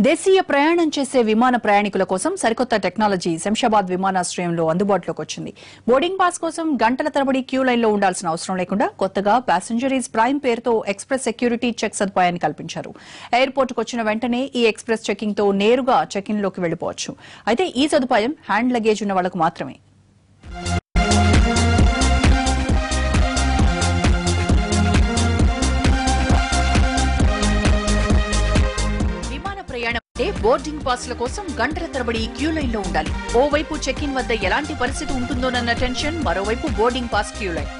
దేశీయ ప్రయాణం చేసే విమాన ప్రయాణికుల కోసం సరికొత్త టెక్నాలజీ శంషాబాద్ విమానాశ్రయంలో అందుబాటులోకి వచ్చింది. బోర్డింగ్ పాస్ కోసం గంటల తరబడి క్యూ లైన్లో ఉండాల్సిన అవసరం లేకుండా కొత్తగా ప్యాసింజరీస్ ప్రైమ్ పేరుతో ఎక్స్ప్రెస్ సెక్యూరిటీ చెక్ సదుపాయాన్ని కల్పించారు. ఎయిర్పోర్టుకు వచ్చిన వెంటనే ఈ ఎక్స్ప్రెస్ చెకింగ్ తో నేరుగా చెక్-ఇన్ లోకి వెళ్లిపోవచ్చు. అయితే ఈ సదుపాయం హ్యాండ్ లగేజ్ ఉన్న వాళ్లకు మాత్రమే. బోర్డింగ్ పాస్ల కోసం గంటల తరబడి క్యూ లైన్ లో ఉండాలి. ఓవైపు చెక్ ఇన్ వద్ద ఎలాంటి పరిస్థితి ఉంటుందోనన్న టెన్షన్, మరోవైపు బోర్డింగ్ పాస్ క్యూ లైన్.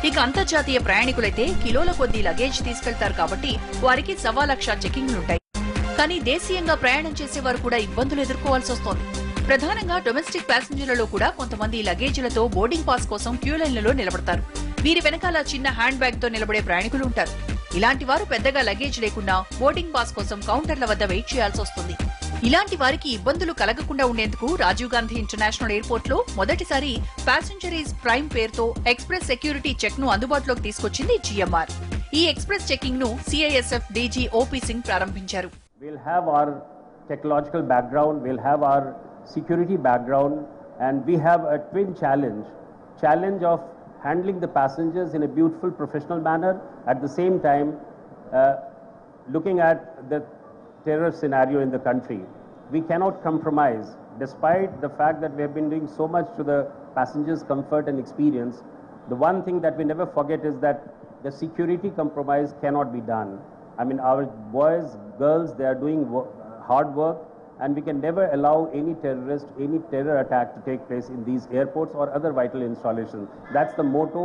ఇక అంతర్జాతీయ ప్రయాణికులైతే కిలోల కొద్దీ లగేజ్ తీసుకెళ్తారు కాబట్టి వారికి 1,00,000 చెకింగ్లుంటాయి. కానీ దేశీయంగా ప్రయాణం చేసేవారు కూడా ఇబ్బందులు ఎదుర్కోవాల్సి వస్తోంది. ప్రధానంగా డొమెస్టిక్ ప్యాసింజర్లలో కూడా కొంతమంది లగేజీలతో బోర్డింగ్ పాస్ కోసం క్యూ లైన్లలో నిలబడతారు. వీరి వెనకాల చిన్న హ్యాండ్ బ్యాగ్ తో నిలబడే ప్రయాణికులు ఉంటారు. ఇలాంటి వారు పెద్దగా లగేజ్ లేకుండా బోర్డింగ్ పాస్ కోసం కౌంటర్ల వద్ద వెయిట్ చేయాల్సి వస్తుంది. ఇలాంటి వారికి ఇబ్బందులు కలగకుండా ఉండేందుకు రాజీవ్ గాంధీ ఇంటర్నేషనల్ ఎయిర్పోర్ట్ లో మొదటిసారి ప్యాసింజరీస్ ప్రైమ్ పేరుతో ఎక్స్ప్రెస్ సెక్యూరిటీ చెక్ ను అందుబాటులోకి తీసుకొచ్చింది GMR. ఈ ఎక్స్ప్రెస్ చెకింగ్ ను CISF DG OP సింగ్ ప్రారంభించారు. We'll have our technological background, we'll have our security background, and we have a twin challenge of handling the passengers in a beautiful professional manner, at the same time looking at the terror scenario in the country. We cannot compromise, despite the fact that we have been doing so much to the passengers' comfort and experience. The one thing that we never forget is that the security compromise cannot be done. I mean, our boys, girls, they are doing hard work, and we can never allow any terrorist, any terror attack to take place in these airports or other vital installations. That's the motto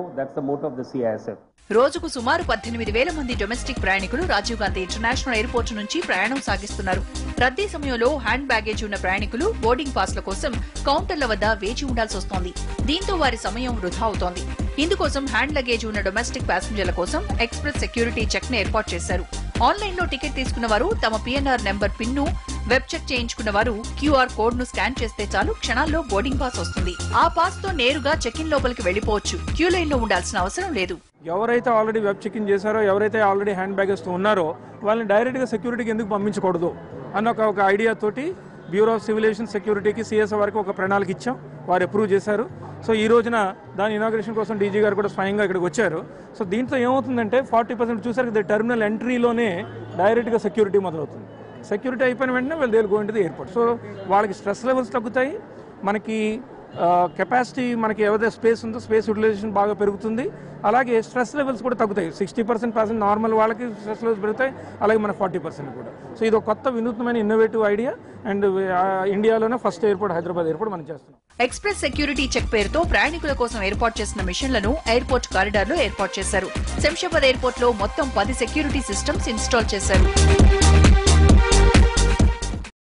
of the CISF. రోజుకు సుమారు 18,000 మంది domestic ప్రయాణికులు Rajiv Gandhi international airport నుంచి ప్రయాణం సాగిస్తున్నారు. రద్దీ సమయంలో hand baggage ఉన్న ప్రయాణికులు బోర్డింగ్ పాస్ల కోసం కౌంటర్ల వద్ద వేచి ఉండాల్సి వస్తోంది. దీంతో వారి సమయం వృధా అవుతోంది. ఇందుకోసం హ్యాండ్ లగేజ్ ఉన్న డొమెస్టిక్ ప్యాసింజర్ల కోసం ఎక్స్ప్రెస్ సెక్యూరిటీ చెక్ ను ఏర్పాటు చేశారు. ఆన్లైన్ లో టికెట్ తీసుకున్న వారు తమ PNR నెంబర్ పిన్ ను, వెబ్ చెక్ చేయించుకున్న వారు QR కోడ్ ను స్కాన్ చేస్తే చాలు క్షణాల్లో బోర్డింగ్ పాస్ వస్తుంది. ఆ పాస్ తో నేరుగా చెక్ ఇన్ లోపలికి వెళ్లిపోవచ్చు. క్యూ లైన్ లో ఉండాల్సిన అవసరం లేదు. ఎవరైతే ఆల్రెడీ వెబ్ చెక్ ఇన్ చేశారో, ఎవరైతే ఆల్రెడీ హ్యాండ్ బ్యాగేజ్ తో ఉన్నారో వాళ్ళని డైరెక్ట్ గా సెక్యూరిటీకి ఎందుకు పంపించకూడదు అన్న ఒక ఐడియా తోటి బ్యూరో ఆఫ్ సివిల్ ఏవియేషన్ సెక్యూరిటీకి CSF వారికి ఒక ప్రణాళిక ఇచ్చాం. వారు అప్రూవ్ చేశారు. సో ఈ రోజున దాని ఇనాగ్రేషన్ కోసం DG గారు కూడా స్వయంగా ఇక్కడికి వచ్చారు. సో దీంతో ఏమవుతుందంటే 40% చూసారు కదా, టెర్మినల్ ఎంట్రీలోనే డైరెక్ట్గా సెక్యూరిటీ మొదలవుతుంది. సెక్యూరిటీ అయిపోయిన వెంటనే వాళ్ళు they will go into the airport. So వాళ్ళకి స్ట్రెస్ లెవెల్స్ తగ్గుతాయి. మనకి కెపాసిటీ, మనకి ఏదైతే స్పేస్ ఉందో స్పేస్ యూటిలైజేషన్ బాగా పెరుగుతుంది. అలాగే స్ట్రెస్ లెవెల్స్ కూడా తగ్గుతాయి. 60% ప్యాసింజర్ నార్మల్ వాళ్ళకి స్ట్రెస్ లెవెల్స్ పెరుగుతాయి. అలాగే మన 40% కూడా. సో ఇది ఒక కొత్త వినూత్నమైన ఇన్నోవేటివ్ ఐడియా. అండ్ ఇండియాలోనే ఫస్ట్ ఎయిర్పోర్ట్ హైదరాబాద్ ఎయిర్పోర్ట్ మనం చేస్తున్నాం. ఎక్స్ప్రెస్ సెక్యూరిటీ చెక్ పేరుతో ప్రయాణికుల కోసం ఏర్పాటు చేసిన మిషన్లను ఎయిర్పోర్ట్ కారిడార్ లో ఏర్పాటు చేశారు. శంషాబాద్ ఎయిర్పోర్ట్ లో మొత్తం 10 సెక్యూరిటీ సిస్టమ్స్ ఇన్స్టాల్ చేశారు.